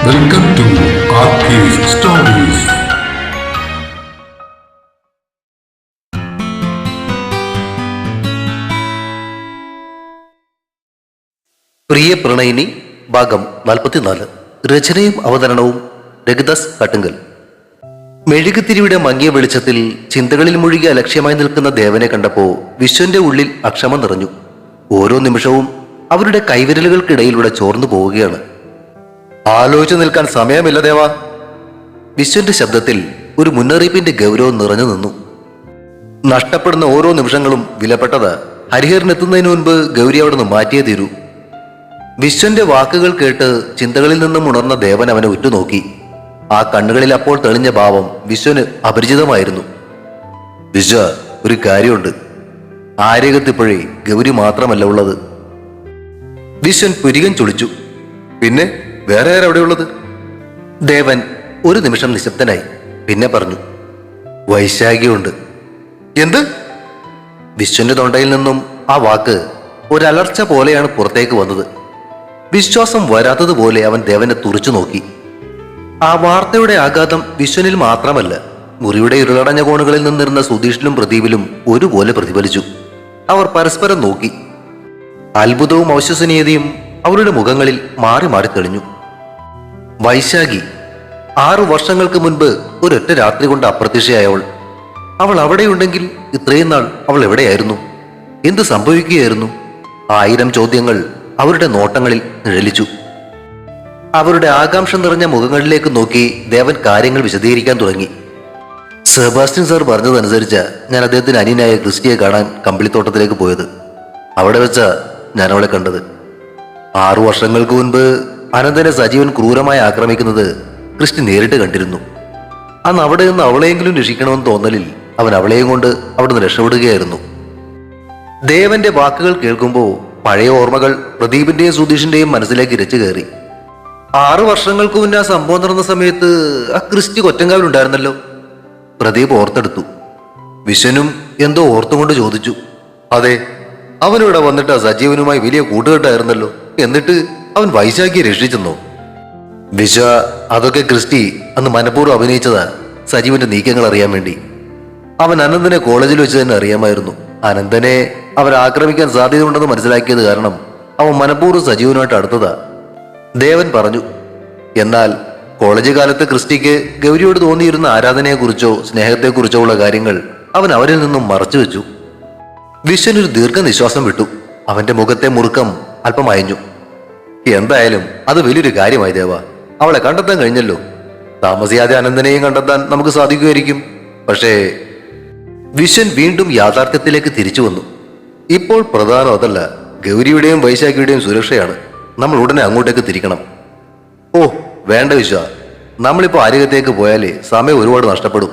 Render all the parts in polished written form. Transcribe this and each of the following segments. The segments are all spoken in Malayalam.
Welcome to RK's Stories. പ്രിയ പ്രണയിനി ഭാഗം 44. രചനയും അവതരണവും രഘുദാസ് കട്ടുങ്കൽ. മെഴുകുതിരിയുടെ മങ്ങിയ വെളിച്ചത്തിൽ ചിന്തകളിൽ മുഴുകി അലക്ഷ്യമായി നിൽക്കുന്ന ദേവനെ കണ്ടപ്പോൾ വിശ്വന്റെ ഉള്ളിൽ അക്ഷമ നിറഞ്ഞു. ഓരോ നിമിഷവും അവരുടെ കൈവിരലുകൾക്കിടയിലൂടെ ചോർന്നു പോവുകയാണ്. ആലോചിച്ചു നിൽക്കാൻ സമയമില്ല ദേവ. വിശ്വന്റെ ശബ്ദത്തിൽ ഒരു മുന്നറിയിപ്പിന്റെ ഗൗരവം നിറഞ്ഞു നിന്നു. നഷ്ടപ്പെടുന്ന ഓരോ നിമിഷങ്ങളും വിലപ്പെട്ടത്. ഹരിഹരനെത്തുന്നതിന് മുൻപ് ഗൗരി അവിടെ നിന്ന് മാറ്റിയേ തീരൂ. വിശ്വന്റെ വാക്കുകൾ കേട്ട് ചിന്തകളിൽ നിന്നും ഉണർന്ന ദേവൻ അവനെ ഉറ്റുനോക്കി. ആ കണ്ണുകളിൽ അപ്പോൾ തെളിഞ്ഞ ഭാവം വിശ്വന് അപരിചിതമായിരുന്നു. വിശ്വ, ഒരു കാര്യമുണ്ട്. ആര്യകത്തിപ്പോഴേ ഗൗരി മാത്രമല്ല ഉള്ളത്. വിശ്വൻ പുരികൻ ചൊളിച്ചു. പിന്നെ വേറെ ആരവിടെയുള്ളത്? ദേവൻ ഒരു നിമിഷം നിശബ്ദനായി. പിന്നെ പറഞ്ഞു, വൈശാഖിയുണ്ട്. എന്ത്? വിശ്വന്റെ തൊണ്ടയിൽ നിന്നും ആ വാക്ക് ഒരലർച്ച പോലെയാണ് പുറത്തേക്ക് വന്നത്. വിശ്വാസം വരാത്തതുപോലെ അവൻ ദേവനെ തുറച്ചു നോക്കി. ആ വാർത്തയുടെ ആഘാതം വിശ്വനിൽ മാത്രമല്ല, മുറിയുടെ ഇരുളടഞ്ഞ കോണുകളിൽ നിന്നിരുന്ന സുധീഷിലും പ്രദീപിലും ഒരുപോലെ പ്രതിഫലിച്ചു. അവർ പരസ്പരം നോക്കി. അത്ഭുതവും അവിശ്വസനീയതയും അവരുടെ മുഖങ്ങളിൽ മാറി മാറി തെളിഞ്ഞു. വൈശാഖി 6 വർഷങ്ങൾക്ക് മുൻപ് ഒരൊറ്റ രാത്രി കൊണ്ട് അപ്രത്യക്ഷയായവൾ. അവൾ അവിടെയുണ്ടെങ്കിൽ ഇത്രയും നാൾ അവൾ എവിടെയായിരുന്നു? എന്ത് സംഭവിക്കുകയായിരുന്നു? 1000 ചോദ്യങ്ങൾ അവരുടെ നോട്ടങ്ങളിൽ നിഴലിച്ചു. അവരുടെ ആകാംക്ഷ നിറഞ്ഞ മുഖങ്ങളിലേക്ക് നോക്കി ദേവൻ കാര്യങ്ങൾ വിശദീകരിക്കാൻ തുടങ്ങി. സെബാസ്റ്റ്യൻ സാർ പറഞ്ഞതനുസരിച്ച് ഞാൻ അദ്ദേഹത്തിന് അനിയനായ ക്രിസ്റ്റിയെ കാണാൻ കമ്പിളിത്തോട്ടത്തിലേക്ക് പോയത്. അവിടെ വെച്ച ഞാൻ അവളെ കണ്ടത്. 6 വർഷങ്ങൾക്ക് മുൻപ് അനന്തനെ സജീവൻ ക്രൂരമായി ആക്രമിക്കുന്നത് ക്രിസ്റ്റി നേരിട്ട് കണ്ടിരുന്നു. അന്ന് അവിടെ നിന്ന് അവളെയെങ്കിലും രക്ഷിക്കണമെന്ന് തോന്നലിൽ അവൻ അവളെയും കൊണ്ട് അവിടെ നിന്ന് രക്ഷപ്പെടുകയായിരുന്നു. ദേവന്റെ വാക്കുകൾ കേൾക്കുമ്പോൾ പഴയ ഓർമ്മകൾ പ്രദീപിന്റെയും സുധീഷിന്റെയും മനസ്സിലേക്ക് ഇരച്ചു കയറി. 6 വർഷങ്ങൾക്ക് മുന്നേ ആ സംഭവം നടന്ന സമയത്ത് ആ ക്രിസ്റ്റി കൊറ്റങ്കാവിലുണ്ടായിരുന്നല്ലോ. പ്രദീപ് ഓർത്തെടുത്തു. വിശ്വനും എന്തോ ഓർത്തുകൊണ്ട് ചോദിച്ചു. അതെ, അവനിവിടെ വന്നിട്ട് ആ സജീവനുമായി വലിയ കൂട്ടുകെട്ടായിരുന്നല്ലോ. എന്നിട്ട് അവൻ വൈശാഖിയെ രക്ഷിച്ചെന്നോ? വിശ്വ, അതൊക്കെ ക്രിസ്റ്റി അന്ന് മനഃപൂർവ്വം അഭിനയിച്ചതാ, സജീവന്റെ നീക്കങ്ങൾ അറിയാൻ വേണ്ടി. അവൻ അനന്തനെ കോളേജിൽ വെച്ച് തന്നെ അറിയാമായിരുന്നു. അനന്തനെ അവൻ ആക്രമിക്കാൻ സാധ്യതയുണ്ടെന്ന് മനസ്സിലാക്കിയത് കാരണം അവൻ മനഃപൂർവ്വം സജീവനുമായിട്ട് അടുത്തതാ, ദേവൻ പറഞ്ഞു. എന്നാൽ കോളേജ് കാലത്ത് ക്രിസ്റ്റിക്ക് ഗൗരിയോട് തോന്നിയിരുന്ന ആരാധനയെക്കുറിച്ചോ സ്നേഹത്തെക്കുറിച്ചോ ഉള്ള കാര്യങ്ങൾ അവൻ അവരിൽ നിന്നും മറച്ചു വെച്ചു. വിശ്വനൊരു ദീർഘനിശ്വാസം വിട്ടു. അവന്റെ മുഖത്തെ മുറുക്കം അല്പം അയഞ്ഞു. എന്തായാലും അത് വലിയൊരു കാര്യമായി ദേവ. അവളെ കണ്ടെത്താൻ കഴിഞ്ഞല്ലോ. താമസിയാതെ അനന്തനെയും കണ്ടെത്താൻ നമുക്ക് സാധിക്കുമായിരിക്കും. പക്ഷേ വിശ്വൻ വീണ്ടും യാഥാർത്ഥ്യത്തിലേക്ക് തിരിച്ചു വന്നു. ഇപ്പോൾ പ്രധാനം അതല്ല, ഗൗരിയുടെയും വൈശാഖിയുടെയും സുരക്ഷയാണ്. നമ്മൾ ഉടനെ അങ്ങോട്ടേക്ക് തിരിക്കണം. ഓ വേണ്ട വിശ്വ, നമ്മളിപ്പോൾ ആര്യകത്തേക്ക് പോയാലേ സമയം ഒരുപാട് നഷ്ടപ്പെടും.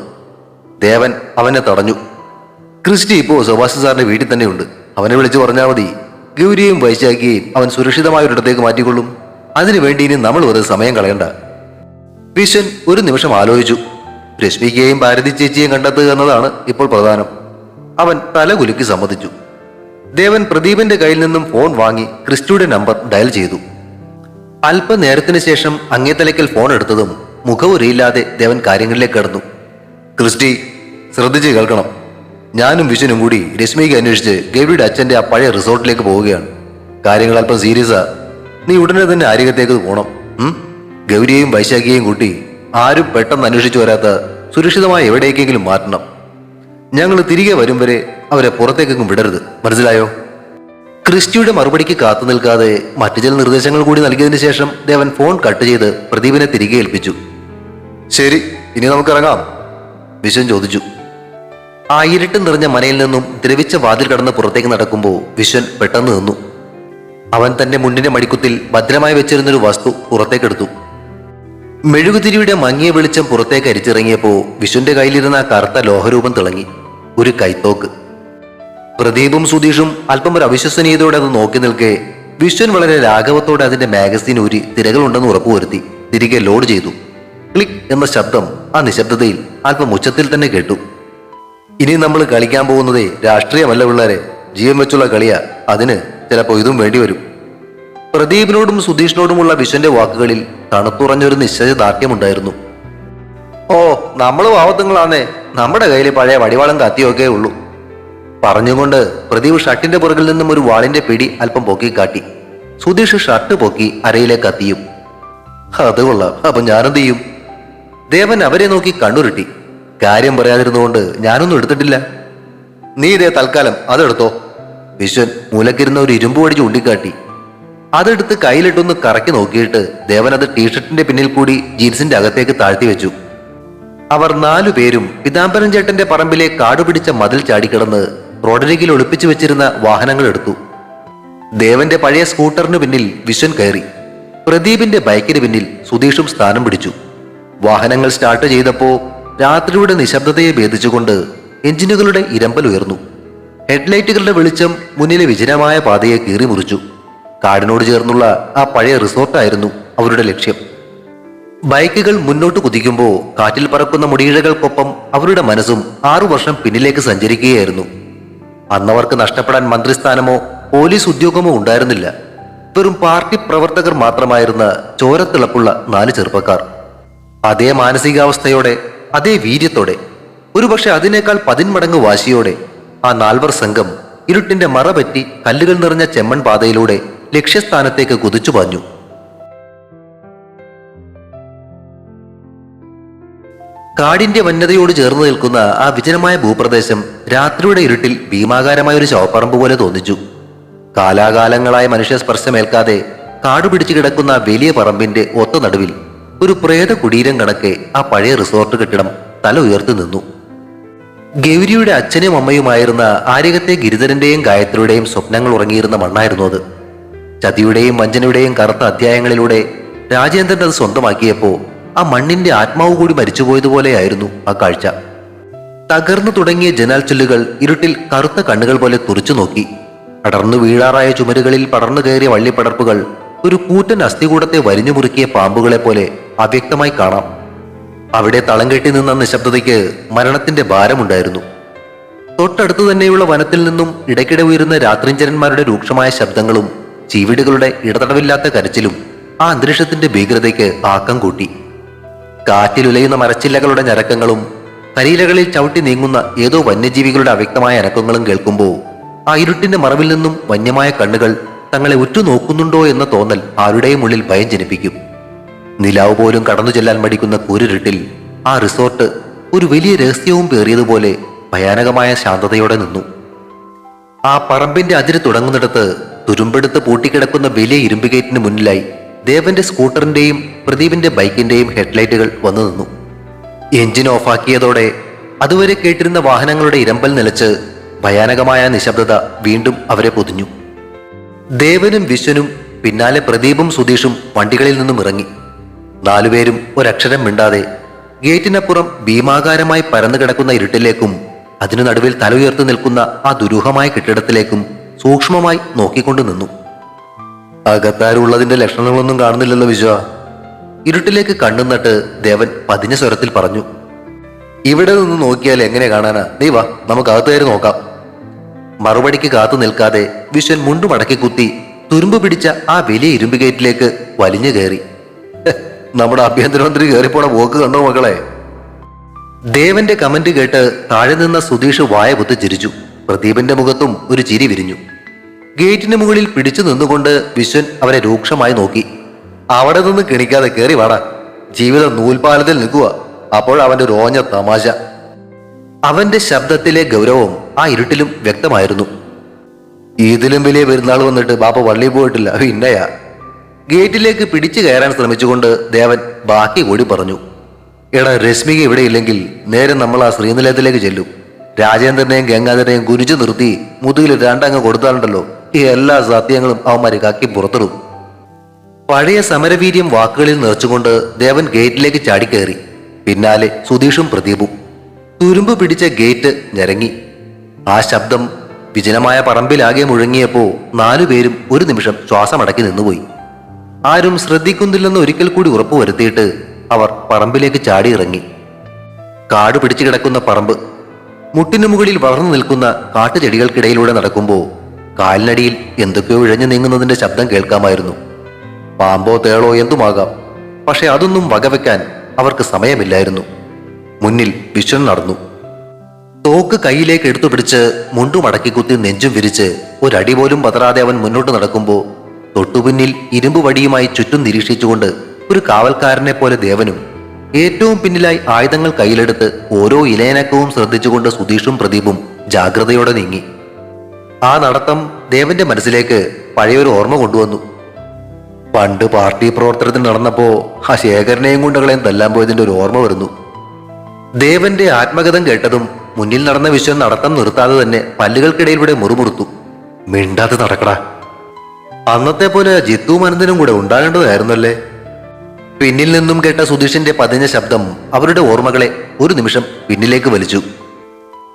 ദേവൻ അവനെ തടഞ്ഞു. ക്രിസ്റ്റി ഇപ്പോൾ സുഭാഷ് സാറിന്റെ വീട്ടിൽ തന്നെയുണ്ട്. അവനെ വിളിച്ചു പറഞ്ഞാൽ മതി. ഗൗരിയെയും വൈശാഖിയെയും അവൻ സുരക്ഷിതമായ ഒരിടത്തേക്ക് മാറ്റിക്കൊള്ളും. അതിനുവേണ്ടി ഇനി നമ്മൾ വെറുതെ സമയം കളയണ്ട. വിശ്വൻ ഒരു നിമിഷം ആലോചിച്ചു. രശ്മികയെയും ഭാരതി ചേച്ചിയെയും കണ്ടെത്തുക എന്നതാണ് ഇപ്പോൾ പ്രധാനം. അവൻ തലകുലുക്കി സമ്മതിച്ചു. ദേവൻ പ്രദീപിന്റെ കയ്യിൽ നിന്നും ഫോൺ വാങ്ങി ക്രിസ്റ്റിയുടെ നമ്പർ ഡയൽ ചെയ്തു. അല്പനേരത്തിന് ശേഷം അങ്ങേത്തലയ്ക്കൽ ഫോൺ എടുത്തതും മുഖവുരയില്ലാതെ ദേവൻ കാര്യങ്ങളിലേക്ക് കടന്നു. ക്രിസ്റ്റി, ശ്രദ്ധിച്ച് കേൾക്കണം. ഞാനും വിശ്വനും കൂടി രശ്മിക്ക് അന്വേഷിച്ച് ഗൗരിയുടെ അച്ഛന്റെ ആ പഴയ റിസോർട്ടിലേക്ക് പോവുകയാണ്. കാര്യങ്ങൾ അല്പം സീരിയസാ. നീ ഉടനെ തന്നെ ആര്യകത്തേക്ക് പോകണം. ഗൗരിയെയും വൈശാഖിയെയും കൂട്ടി ആരും പെട്ടെന്ന് അന്വേഷിച്ചു വരാത്ത സുരക്ഷിതമായ എവിടേക്കെങ്കിലും മാറ്റണം. ഞങ്ങൾ തിരികെ വരും വരെ അവരെ പുറത്തേക്കെങ്കിലും വിടരുത്, മനസ്സിലായോ? ക്രിസ്റ്റിയുടെ മറുപടിക്ക് കാത്തു നിൽക്കാതെ മറ്റു ചില നിർദ്ദേശങ്ങൾ കൂടി നൽകിയതിനു ശേഷം ദേവൻ ഫോൺ കട്ട് ചെയ്ത് പ്രദീപിനെ തിരികെ ഏൽപ്പിച്ചു. ശരി, ഇനി നമുക്കിറങ്ങാം, വിശ്വൻ ചോദിച്ചു. ആ ഇരുട്ട് നിറഞ്ഞ മനയിൽ നിന്നും ദ്രവിച്ച വാതിൽ കടന്ന് പുറത്തേക്ക് നടക്കുമ്പോൾ വിശ്വൻ പെട്ടെന്ന് നിന്നു. അവൻ തന്റെ മുന്നിന്റെ മടിക്കുത്തിൽ ഭദ്രമായി വെച്ചിരുന്നൊരു വസ്തു പുറത്തേക്കെടുത്തു. മെഴുകുതിരിയുടെ മങ്ങിയ വെളിച്ചം പുറത്തേക്ക് അരിച്ചിറങ്ങിയപ്പോൾ വിശ്വന്റെ കയ്യിലിരുന്ന ആ കറുത്ത ലോഹരൂപം തിളങ്ങി. ഒരു കൈത്തോക്ക്. പ്രദീപും സുധീഷും അല്പം ഒരു അവിശ്വസനീയതയോടെ അത് നോക്കി നിൽക്കെ വിശ്വൻ വളരെ ലാഘവത്തോടെ അതിന്റെ മാഗസിൻ ഊരി തിരകളുണ്ടെന്ന് ഉറപ്പുവരുത്തി തിരികെ ലോഡ് ചെയ്തു. ക്ലിക്ക് എന്ന ശബ്ദം ആ നിശബ്ദതയിൽ അല്പം ഉച്ചത്തിൽ തന്നെ കേട്ടു. ഇനി നമ്മൾ കളിക്കാൻ പോകുന്നതേ രാഷ്ട്രീയമല്ല പിള്ളേരെ, ജീവൻ വെച്ചുള്ള കളിയാ. അതിന് ചിലപ്പോൾ ഇതും വേണ്ടി വരും. പ്രദീപിനോടും സുധീഷിനോടുമുള്ള വിശ്വന്റെ വാക്കുകളിൽ തണുത്തുറഞ്ഞൊരു നിശ്ചയദാർഢ്യമുണ്ടായിരുന്നു. ഓ, നമ്മൾ പാവത്തുങ്ങളാന്നേ, നമ്മുടെ കയ്യിൽ പഴയ വടിവാളം കത്തിയൊക്കെ ഉള്ളൂ പറഞ്ഞുകൊണ്ട് പ്രദീപ് ഷർട്ടിന്റെ പുറകിൽ നിന്നും ഒരു വാളിന്റെ പിടി അല്പം പൊക്കി കാട്ടി. സുധീഷ് ഷർട്ട് പൊക്കി അരയിലേക്ക് കത്തിയും. അത് കൊള്ളാം, അപ്പൊ ഞാനെന്ത് ചെയ്യും? ദേവൻ അവരെ നോക്കി കണ്ണുരുട്ടി. കാര്യം പറയാതിരുന്നുകൊണ്ട് ഞാനൊന്നും എടുത്തിട്ടില്ല. നീ ഇതേ തൽക്കാലം അതെടുത്തോ. വിശ്വൻ മൂലക്കിരുന്ന ഒരു ഇരുമ്പ് വടി ചൂണ്ടിക്കാട്ടി. അതെടുത്ത് കയ്യിലിട്ടൊന്ന് കറക്കി നോക്കിയിട്ട് ദേവൻ അത് ടീഷർട്ടിന്റെ പിന്നിൽ കൂടി ജീൻസിന്റെ അകത്തേക്ക് താഴ്ത്തി വെച്ചു. അവർ 4 പേരും പിതാംബരൻ ചേട്ടന്റെ പറമ്പിലെ കാടുപിടിച്ച മതിൽ ചാടിക്കിടന്ന് റോഡരികിൽ ഒളിപ്പിച്ചു വെച്ചിരുന്ന വാഹനങ്ങൾ എടുത്തു. ദേവന്റെ പഴയ സ്കൂട്ടറിന് പിന്നിൽ വിശ്വൻ കയറി. പ്രദീപിന്റെ ബൈക്കിന് പിന്നിൽ സുധീഷും സ്ഥാനം പിടിച്ചു. വാഹനങ്ങൾ സ്റ്റാർട്ട് ചെയ്തപ്പോ രാത്രിയുടെ നിശബ്ദതയെ ഭേദിച്ചുകൊണ്ട് എഞ്ചിനുകളുടെ ഇരമ്പൽ ഉയർന്നു. ഹെഡ്ലൈറ്റുകളുടെ വെളിച്ചം മുന്നിലെ വിജനമായ പാതയെ കീറി മുറിച്ചു. കാടിനോട് ചേർന്നുള്ള ആ പഴയ റിസോർട്ടായിരുന്നു അവരുടെ ലക്ഷ്യം. ബൈക്കുകൾ മുന്നോട്ട് കുതിക്കുമ്പോൾ കാറ്റിൽ പറക്കുന്ന മുടിയിഴകൾക്കൊപ്പം അവരുടെ മനസ്സും 6 വർഷം പിന്നിലേക്ക് സഞ്ചരിക്കുകയായിരുന്നു. അന്നവർക്ക് നഷ്ടപ്പെടാൻ മന്ത്രിസ്ഥാനമോ പോലീസ് ഉദ്യോഗമോ ഉണ്ടായിരുന്നില്ല. വെറും പാർട്ടി പ്രവർത്തകർ മാത്രമായിരുന്ന ചോരത്തിളപ്പുള്ള 4 ചെറുപ്പക്കാർ. അതേ മാനസികാവസ്ഥയോടെ, അതേ വീര്യത്തോടെ, ഒരുപക്ഷെ അതിനേക്കാൾ 10 മടങ്ങ് വാശിയോടെ ആ 4 സംഘം ഇരുട്ടിന്റെ മറപറ്റി കല്ലുകൾ നിറഞ്ഞ ചെമ്മൺ പാതയിലൂടെ ലക്ഷ്യസ്ഥാനത്തേക്ക് കുതിച്ചു പാഞ്ഞു. കാടിന്റെ വന്യതയോട് ചേർന്ന് നിൽക്കുന്ന ആ വിജനമായ ഭൂപ്രദേശം രാത്രിയുടെ ഇരുട്ടിൽ ഭീമാകാരമായ ഒരു ശവപ്പറമ്പ് പോലെ തോന്നിച്ചു. കാലാകാലങ്ങളായ മനുഷ്യ സ്പർശമേൽക്കാതെ കാടുപിടിച്ചു കിടക്കുന്ന വലിയ പറമ്പിന്റെ ഒത്ത നടുവിൽ ഒരു പ്രേത കുടീരം കണക്കെ ആ പഴയ റിസോർട്ട് കെട്ടിടം തല ഉയർത്തി നിന്നു. ഗൗരിയുടെ അച്ഛനും അമ്മയുമായിരുന്ന ആര്യകത്തെ ഗിരിധരന്റെയും ഗായത്രിയുടെയും സ്വപ്നങ്ങൾ ഉറങ്ങിയിരുന്ന മണ്ണായിരുന്നു അത്. ചതിയുടെയും വഞ്ചനയുടെയും കറുത്ത അധ്യായങ്ങളിലൂടെ രാജേന്ദ്രൻ അത് സ്വന്തമാക്കിയപ്പോ ആ മണ്ണിന്റെ ആത്മാവ് കൂടി മരിച്ചുപോയതുപോലെയായിരുന്നു ആ കാഴ്ച. തകർന്നു തുടങ്ങിയ ജനാൽ ചില്ലുകൾ ഇരുട്ടിൽ കറുത്ത കണ്ണുകൾ പോലെ തുറച്ചു നോക്കി. അടർന്നു വീഴാറായ ചുമരുകളിൽ പടർന്നു കയറിയ വള്ളിപ്പടർപ്പുകൾ ഒരു കൂറ്റൻ അസ്ഥികൂടത്തെ വരിഞ്ഞു മുറുക്കിയ പാമ്പുകളെ പോലെ അവ്യക്തമായി കാണാം. അവിടെ തളം കെട്ടി നിന്ന നിശബ്ദതയ്ക്ക് മരണത്തിന്റെ ഭാരമുണ്ടായിരുന്നു. തൊട്ടടുത്തു തന്നെയുള്ള വനത്തിൽ നിന്നും ഇടയ്ക്കിടെ ഉയരുന്ന രാത്രിഞ്ചരന്മാരുടെ രൂക്ഷമായ ശബ്ദങ്ങളും ചീവിടുകളുടെ ഇടതടവില്ലാത്ത കരച്ചിലും ആ അന്തരീക്ഷത്തിന്റെ ഭീകരതയ്ക്ക് ആക്കം കൂട്ടി. കാറ്റിലുലയുന്ന മരച്ചില്ലകളുടെ ഞരക്കങ്ങളും കരിയിലകളിൽ ചവിട്ടി നീങ്ങുന്ന ഏതോ വന്യജീവികളുടെ അവ്യക്തമായ അനക്കങ്ങളും കേൾക്കുമ്പോൾ ആ ഇരുട്ടിന്റെ മറവിൽ നിന്നും വന്യമായ കണ്ണുകൾ തങ്ങളെ ഉറ്റുനോക്കുന്നുണ്ടോ എന്ന തോന്നൽ ആരുടെയും ഉള്ളിൽ ഭയം ജനിപ്പിക്കും. നിലാവ് പോലും കടന്നു ചെല്ലാൻ മടിക്കുന്ന കൂരിരുട്ടിൽ ആ റിസോർട്ട് ഒരു വലിയ രഹസ്യവും പേറിയതുപോലെ ഭയാനകമായ ശാന്തതയോടെ നിന്നു. ആ പറമ്പിന്റെ അതിര് തുടങ്ങുന്നിടത്ത് തുരുമ്പെടുത്ത് പൂട്ടിക്കിടക്കുന്ന വലിയ ഇരുമ്പ് ഗേറ്റിന് മുന്നിലായി ദേവന്റെ സ്കൂട്ടറിന്റെയും പ്രദീപിന്റെ ബൈക്കിന്റെയും ഹെഡ്ലൈറ്റുകൾ വന്നു നിന്നു. എഞ്ചിൻ ഓഫാക്കിയതോടെ അതുവരെ കേട്ടിരുന്ന വാഹനങ്ങളുടെ ഇരമ്പൽ നിലച്ച് ഭയാനകമായ നിശബ്ദത വീണ്ടും അവരെ പൊതിഞ്ഞു. ദേവനും വിശ്വനും പിന്നാലെ പ്രദീപും സുധീഷും വണ്ടികളിൽ നിന്നും ഇറങ്ങി. 4 പേരും ഒരക്ഷരം മിണ്ടാതെ ഗേറ്റിനപ്പുറം ഭീമാകാരമായി പരന്നു കിടക്കുന്ന ഇരുട്ടിലേക്കും അതിനു നടുവിൽ തല ഉയർത്തി നിൽക്കുന്ന ആ ദുരൂഹമായ കെട്ടിടത്തിലേക്കും സൂക്ഷ്മമായി നോക്കിക്കൊണ്ടു നിന്നു. അകത്താരുള്ളതിന്റെ ലക്ഷണങ്ങളൊന്നും കാണുന്നില്ലല്ലോ വിശ്വ. ഇരുട്ടിലേക്ക് കണ്ണും നട്ട് ദേവൻ പതിഞ്ഞ സ്വരത്തിൽ പറഞ്ഞു. ഇവിടെ നിന്ന് നോക്കിയാൽ എങ്ങനെ കാണാനാ? നീ വാ, നമുക്ക് അകത്തുകയറി നോക്കാം. മറുപടിക്ക് കാത്തു നിൽക്കാതെ വിശ്വൻ മുണ്ടു മടക്കി കുത്തി തുരുമ്പ് പിടിച്ച ആ വലിയ ഇരുമ്പ് ഗേറ്റിലേക്ക് വലിഞ്ഞു കയറി. നമ്മുടെ ആഭ്യന്തരമന്ത്രി കയറിപ്പോണ പോക്ക് കണ്ടോ മക്കളെ? ദേവന്റെ കമന്റ് കേട്ട് താഴെ നിന്ന സുധീഷ് വായ പൊത്തി ചിരിച്ചു. പ്രദീപിന്റെ മുഖത്തും ഒരു ചിരി വിരിഞ്ഞു. ഗേറ്റിന് മുകളിൽ പിടിച്ചു നിന്നുകൊണ്ട് വിശ്വൻ അവരെ രൂക്ഷമായി നോക്കി. അവിടെ നിന്ന് കിണിക്കാതെ കയറി വാടാ, ജീവിതം നൂൽപാലത്തിൽ നിൽക്കുക. അപ്പോഴവന്റെ ഒരു ഓഞ്ഞ തമാശ. അവന്റെ ശബ്ദത്തിലെ ഗൗരവം ആ ഇരുട്ടിലും വ്യക്തമായിരുന്നു. ഇതിലും വലിയ പെരുന്നാൾ വന്നിട്ട് ബാപ്പ പള്ളി പോയിട്ടില്ല, പിന്നെയാ. ഗേറ്റിലേക്ക് പിടിച്ചു കയറാൻ ശ്രമിച്ചുകൊണ്ട് ദേവൻ ബാക്കി കൂടി പറഞ്ഞു. എടാ, രശ്മിക ഇവിടെ ഇല്ലെങ്കിൽ നേരെ നമ്മൾ ആ ശ്രീനിലയത്തിലേക്ക് ചെല്ലും. രാജേന്ദ്രനെയും ഗംഗാധരനെയും കുനിച്ചു നിർത്തി മുതുകിൽ 2 അങ്ങ് കൊടുത്താലുണ്ടല്ലോ, ഈ എല്ലാ സത്യങ്ങളും അവന്മാര് കാക്കി പുറത്തിടും. പഴയ സമരവീര്യം വാക്കുകളിൽ നിറച്ചുകൊണ്ട് ദേവൻ ഗേറ്റിലേക്ക് ചാടിക്കയറി. പിന്നാലെ സുധീഷും പ്രദീപും. തുരുമ്പ് പിടിച്ച ഗേറ്റ് ഞരങ്ങി. ആ ശബ്ദം വിജനമായ പറമ്പിലാകെ മുഴങ്ങിയപ്പോ 4 പേരും ഒരു നിമിഷം ശ്വാസമടക്കി നിന്നുപോയി. ആരും ശ്രദ്ധിക്കുന്നില്ലെന്ന് ഒരിക്കൽ കൂടി ഉറപ്പുവരുത്തിയിട്ട് അവർ പറമ്പിലേക്ക് ചാടിയിറങ്ങി. കാട് പിടിച്ചു കിടക്കുന്ന പറമ്പ്. മുട്ടിനു മുകളിൽ വളർന്നു നിൽക്കുന്ന കാട്ടുചെടികൾക്കിടയിലൂടെ നടക്കുമ്പോൾ കാലിനടിയിൽ എന്തൊക്കെയോ ഇഴഞ്ഞു നീങ്ങുന്നതിന്റെ ശബ്ദം കേൾക്കാമായിരുന്നു. പാമ്പോ തേളോ എന്തുമാകാം, പക്ഷെ അതൊന്നും വകവെക്കാൻ അവർക്ക് സമയമില്ലായിരുന്നു. മുന്നിൽ വിശ്വൻ നടന്നു. തോക്ക് കൈയിലേക്ക് എടുത്തു പിടിച്ച് മുണ്ടു മടക്കി കുത്തി നെഞ്ചും വിരിച്ച് ഒരടി പോലും പതറാതെ അവൻ മുന്നോട്ട് നടക്കുമ്പോൾ തൊട്ടുപിന്നിൽ ഇരുമ്പ് വടിയുമായി ചുറ്റും നിരീക്ഷിച്ചുകൊണ്ട് ഒരു കാവൽക്കാരനെ പോലെ ദേവനും, ഏറ്റവും പിന്നിലായി ആയുധങ്ങൾ കയ്യിലെടുത്ത് ഓരോ ഇലയനക്കവും ശ്രദ്ധിച്ചുകൊണ്ട് സുധീഷും പ്രദീപും ജാഗ്രതയോടെ നീങ്ങി. ആ നടത്തം ദേവന്റെ മനസ്സിലേക്ക് പഴയൊരു ഓർമ്മ കൊണ്ടുവന്നു. പണ്ട് പാർട്ടി പ്രവർത്തനത്തിന് നടന്നപ്പോ ആ ശേഖരനെയും കൊണ്ടകളെയും തല്ലാൻ പോയതിന്റെ ഒരു ഓർമ്മ വരുന്നു. ദേവന്റെ ആത്മകഥം കേട്ടതും മുന്നിൽ നടന്ന വിശ്വൻ നടത്തം നിർത്താതെ തന്നെ പല്ലുകൾക്കിടയിലൂടെ മുറുമുറുത്തു. മിണ്ടാതെ നടക്കടാ. അന്നത്തെ പോലെ ജിത്തുവും അനന്തനും കൂടെ ഉണ്ടാകേണ്ടതായിരുന്നല്ലേ. പിന്നിൽ നിന്നും കേട്ട സുധീഷിന്റെ പതിഞ്ഞ ശബ്ദം അവരുടെ ഓർമ്മകളെ ഒരു നിമിഷം പിന്നിലേക്ക് വലിച്ചു.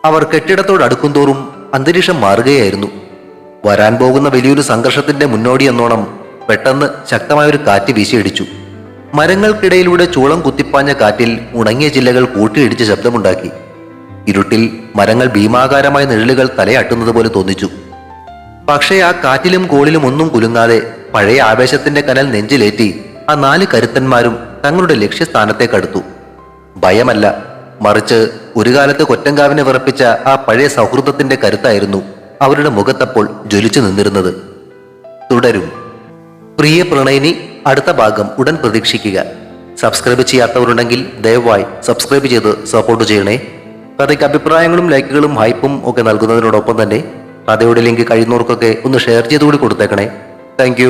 അവർ കെട്ടിടത്തോടടുക്കും തോറും അന്തരീക്ഷം മാറുകയായിരുന്നു. വരാൻ പോകുന്ന വലിയൊരു സംഘർഷത്തിന്റെ മുന്നോടി എന്നോണം പെട്ടെന്ന് ശക്തമായൊരു കാറ്റ് വീശിയടിച്ചു. മരങ്ങൾക്കിടയിലൂടെ ചൂളം കുത്തിപ്പാഞ്ഞ കാറ്റിൽ ഉണങ്ങിയ ചില്ലകൾ കൂട്ടിയിടിച്ച് ശബ്ദമുണ്ടാക്കി. ഇരുട്ടിൽ മരങ്ങൾ ഭീമാകാരമായ നിഴലുകൾ തലയാട്ടുന്നത് പോലെ തോന്നിച്ചു. പക്ഷേ ആ കാറ്റിലും കോളിലും ഒന്നും കുലുങ്ങാതെ പഴയ ആവേശത്തിന്റെ കനൽ നെഞ്ചിലേറ്റി ആ 4 കരുത്തന്മാരും തങ്ങളുടെ ലക്ഷ്യസ്ഥാനത്തേക്കടുത്തു. ഭയമല്ല, മറിച്ച് ഒരു കാലത്ത് കൊറ്റങ്കാവിനെ വിറപ്പിച്ച ആ പഴയ സൗഹൃദത്തിന്റെ കരുത്തായിരുന്നു അവരുടെ മുഖത്തപ്പോൾ ജ്വലിച്ചു നിന്നിരുന്നത്. തുടരും. പ്രിയ പ്രണയിനി അടുത്ത ഭാഗം ഉടൻ പ്രതീക്ഷിക്കുക. സബ്സ്ക്രൈബ് ചെയ്യാത്തവരുണ്ടെങ്കിൽ ദയവായി സബ്സ്ക്രൈബ് ചെയ്ത് സപ്പോർട്ട് ചെയ്യണേ. കഥയ്ക്ക് അഭിപ്രായങ്ങളും ലൈക്കുകളും ഹൈപ്പും ഒക്കെ നൽകുന്നതിനോടൊപ്പം തന്നെ കഥയുടെ ലിങ്ക് കഴിയുന്നവർക്കൊക്കെ ഒന്ന് ഷെയർ ചെയ്തുകൂടി കൊടുത്തേക്കണേ. താങ്ക്